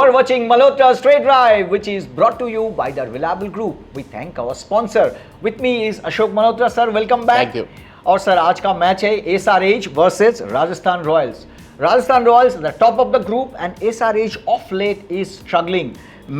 are watching Malhotra Straight Drive, which is brought to you by the Reliable Group. We thank our sponsor. With me is Ashok Malhotra, sir. Welcome back. Thank you. और sir आज का match है SRH versus Rajasthan Royals. Rajasthan Royals the top of the group and SRH of late is struggling.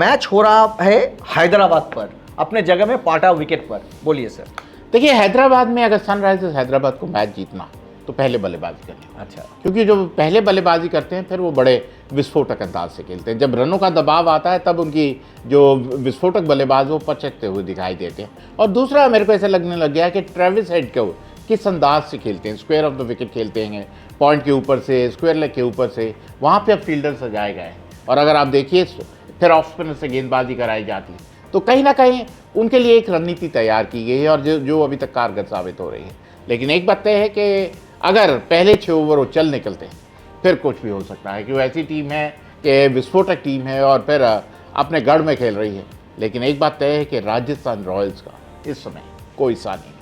Match हो रहा है हैदराबाद पर, अपने जगह में पाटा विकेट पर. बोलिए सर. देखिए, हैदराबाद में अगर सनराइजर्स हैदराबाद को मैच जीतना तो पहले बल्लेबाजी करनी. अच्छा. क्योंकि जो पहले बल्लेबाजी करते हैं फिर वो बड़े विस्फोटक अंदाज से खेलते हैं. जब रनों का दबाव आता है तब उनकी जो विस्फोटक बल्लेबाज वो पचकते हुए दिखाई देते हैं. और दूसरा मेरे को ऐसा लगने लग गया कि ट्रेविस हेड को किस अंदाज से खेलते हैं. स्क्वायर ऑफ द विकेट खेलते हैं, पॉइंट के ऊपर से, स्क्वायर लेग के ऊपर से. वहाँ पे अब फील्डर सजाए गए हैं. और अगर आप देखिए फिर ऑफ स्पिनर से गेंदबाजी कराई जाती है तो कहीं ना कहीं उनके लिए एक रणनीति तैयार की गई है और जो अभी तक कारगर साबित हो रही है. लेकिन एक बात तय है कि अगर पहले 6 ओवर वो चल निकलते हैं फिर कुछ भी हो सकता है. कि वो ऐसी टीम है कि विस्फोटक टीम है और फिर अपने गढ़ में खेल रही है. लेकिन एक बात तय है कि राजस्थान रॉयल्स का इस समय कोई सा नहीं.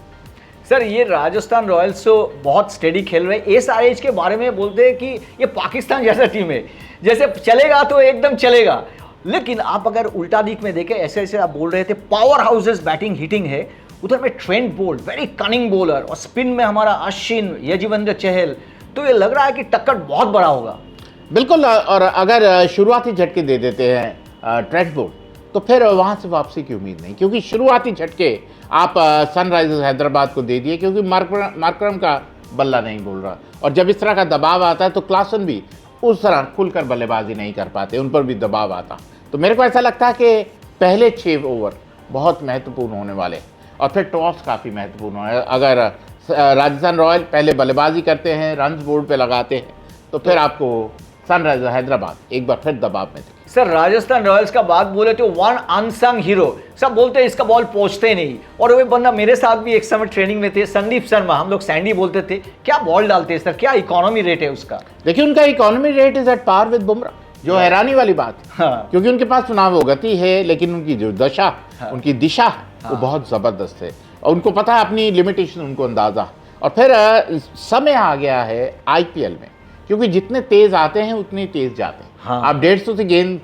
सर ये राजस्थान रॉयल्स तो बहुत स्टेडी खेल रहे हैं. SRH के बारे में बोलते हैं कि ये पाकिस्तान जैसा टीम है, जैसे चलेगा तो एकदम चलेगा. लेकिन आप अगर उल्टा दिख में देखें, ऐसे ऐसे आप बोल रहे थे पावर हाउसेस बैटिंग हिटिंग है, उधर में Trent Boult very cunning bowler, और स्पिन में हमारा अश्विन, यजुवेंद्र चहल. तो ये लग रहा है कि टक्कर बहुत बड़ा होगा. बिल्कुल. और अगर शुरुआती झटके दे देते हैं ट्रेंट बोल्ट तो फिर वहाँ से वापसी की उम्मीद नहीं. क्योंकि शुरुआती झटके आप सनराइजर्स हैदराबाद को दे दिए क्योंकि मार्करम का बल्ला नहीं बोल रहा. और जब इस तरह का दबाव आता है तो क्लासन भी उस तरह खुलकर बल्लेबाजी नहीं कर पाते, उन पर भी दबाव आता. तो मेरे को ऐसा लगता है कि पहले 6 ओवर बहुत महत्वपूर्ण होने वाले और फिर टॉस काफ़ी महत्वपूर्ण है. अगर राजस्थान रॉयल पहले बल्लेबाजी करते हैं, रन्स बोर्ड पे लगाते हैं तो फिर आपको सनराइजर हैदराबाद एक बार फिर दबाव में थे. सर राजस्थान रॉयल्स का बात बोले तो वन अनसंग हीरो. सब बोलते हैं इसका बॉल पहुंचते नहीं, और वो बंदा मेरे साथ भी एक समय ट्रेनिंग में थे, संदीप शर्मा, हम लोग सैंडी बोलते थे. क्या बॉल डालते हैं सर, क्या इकोनॉमी रेट है उसका? देखिए, उनका economy rate is at par with Bumrah, जो हैरानी वाली बात है. हाँ. क्योंकि उनके पास चुनाव गति है लेकिन उनकी जो दशा, उनकी दिशा है वो बहुत ज़बरदस्त है. और उनको पता है अपनी लिमिटेशन, उनको अंदाज़ा. और फिर समय आ गया है IPL में, क्योंकि जितने तेज़ आते हैं उतने तेज़ जाते हैं. हाँ. आप 150 से गेंद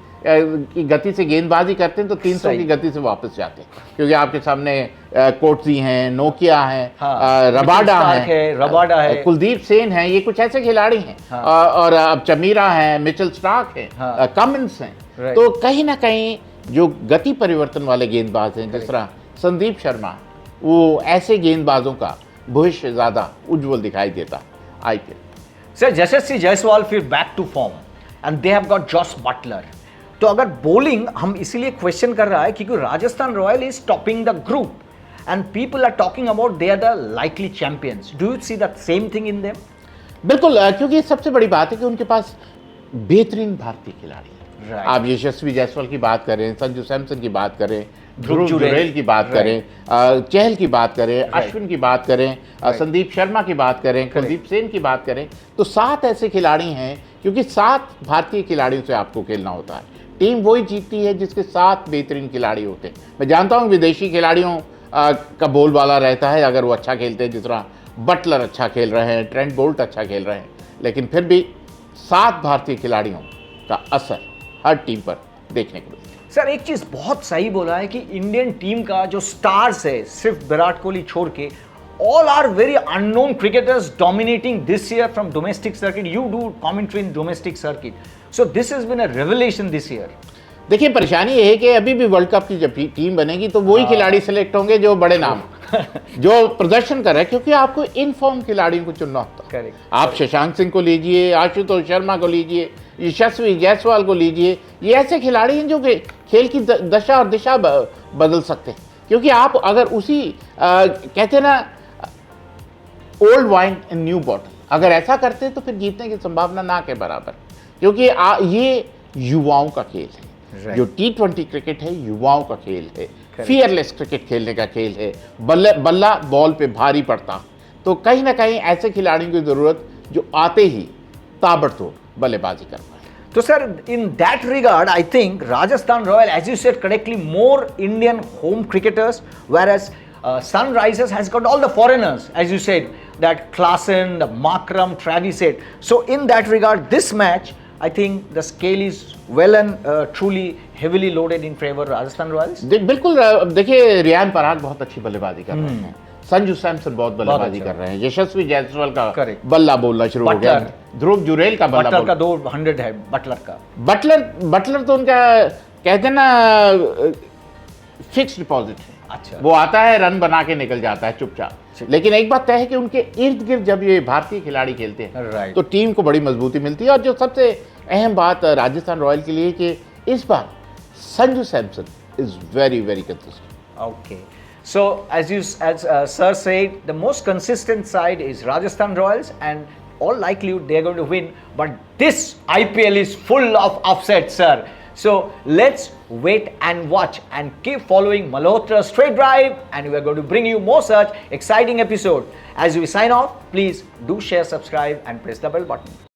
की गति से गेंदबाजी करते हैं तो 300 की गति से वापस जाते हैं. क्योंकि आपके सामने कोटजी हैं, नोकिया हैं, हाँ. रबाडा है, कुलदीप सेन हैं. ये कुछ ऐसे खिलाड़ी हैं. हाँ. और अब चमीरा हैं, मिचेल स्टार्क हैं, हाँ. कमिंस हैं. तो कहीं ना कहीं जो गति परिवर्तन वाले गेंदबाज हैं, जिस तरह संदीप शर्मा, वो ऐसे गेंदबाजों का भविष्य ज़्यादा उज्जवल दिखाई देता IPL. सर यशस्वी जायसवाल फिर back to form and they have got Jos Buttler. तो अगर बॉलिंग हम इसीलिए क्वेश्चन कर रहा है क्योंकि Rajasthan Royal is topping the group and people are talking about they are the likely champions. Do you see that same thing in them? बिल्कुल. क्योंकि सबसे बड़ी बात है कि उनके पास बेहतरीन भारतीय खिलाड़ी हैं. आप यशस्वी जायसवाल की बात करें, संजू सैमसन की बात करें, ध्रुव जुरैल की बात करें, चहल की बात करें, अश्विन की बात करें, संदीप शर्मा की बात करें, कुलदीप सेन की बात करें, तो 7 ऐसे खिलाड़ी हैं. क्योंकि 7 भारतीय खिलाड़ियों से आपको खेलना होता है. टीम वही जीतती है जिसके 7 बेहतरीन खिलाड़ी होते हैं. मैं जानता हूँ विदेशी खिलाड़ियों का बोलबाला रहता है अगर वो अच्छा खेलते हैं, जिस तरह बटलर अच्छा खेल रहे हैं, ट्रेंट बोल्ट अच्छा खेल रहे हैं. लेकिन फिर भी 7 भारतीय खिलाड़ियों का असर हर टीम पर देखने को मिलता है. सर एक चीज बहुत सही बोला है कि इंडियन टीम का जो स्टार्स है, सिर्फ विराट कोहली छोड़ के, all are very unknown cricketers dominating this year from domestic circuit. You do commentary in domestic circuit, so this has been a revelation this year. देखिए, परेशानी ये है कि अभी भी वर्ल्ड कप की जब टीम बनेगी तो वही खिलाड़ी सेलेक्ट होंगे जो बड़े नाम जो प्रदर्शन कर रहे हैं. क्योंकि आपको इन फॉर्म खिलाड़ियों को चुनना होता है. आप शशांक सिंह को लीजिए, आशुतोष शर्मा को लीजिए, यशस्वी जायसवाल को लीजिए. ये ऐसे खिलाड़ी हैं जो खेल की दशा और दिशा बदल सकते हैं. क्योंकि आप अगर उसी कहते हैं ना old wine in new bottle, अगर ऐसा करते हैं तो फिर जीतने की संभावना ना के बराबर. क्योंकि ये युवाओं का खेल है. जो T20 क्रिकेट है युवाओं का खेल है. फियरलेस क्रिकेट खेलने का खेल है. बल्ला बॉल पे भारी पड़ता. तो कहीं ना कहीं ऐसे खिलाड़ियों की जरूरत जो आते ही ताबड़तोड़ बल्लेबाजी कर पाए. तो sir in that regard I think Rajasthan Royal, as you said correctly, more Indian home cricketers, whereas Sunrisers has got all the foreigners, as you said, that Klaasen, the Markram, Travis said. So in that regard, this match I think the scale is well and truly heavily loaded in favor of Rajasthan Royals. बिल्कुल देखिए रियान पराग बहुत अच्छी बल्लेबाजी कर रहे हैं, संजू सैमसन बहुत बल्लेबाजी कर रहे हैं, यशस्वी जायसवाल का बल्ला बोलना शुरू हो गया, ध्रुव जुरेल का बल्ला बटलर का 200 है, बटलर का बटलर तो उनका कहते हैं ना फिक्स डिपॉजिट है। अच्छा, वो आता है रन बना के निकल जाता है चुपचाप, लेकिन एक बात तय है कि उनके इर्द गिर्द जब ये भारतीय खिलाड़ी खेलते हैं तो टीम को बड़ी मजबूती मिलती है। और जो सबसे अहम बात राजस्थान रॉयल के लिए कि इस बार Sanju Samson is very very consistent. Okay, so as sir said, the most consistent side is Rajasthan Royals, and all likelihood they are going to win. But this IPL is full of upsets, sir. So let's wait and watch and keep following Malhotra Straight Drive, and we are going to bring you more such exciting episode. As we sign off, please do share, subscribe, and press the bell button.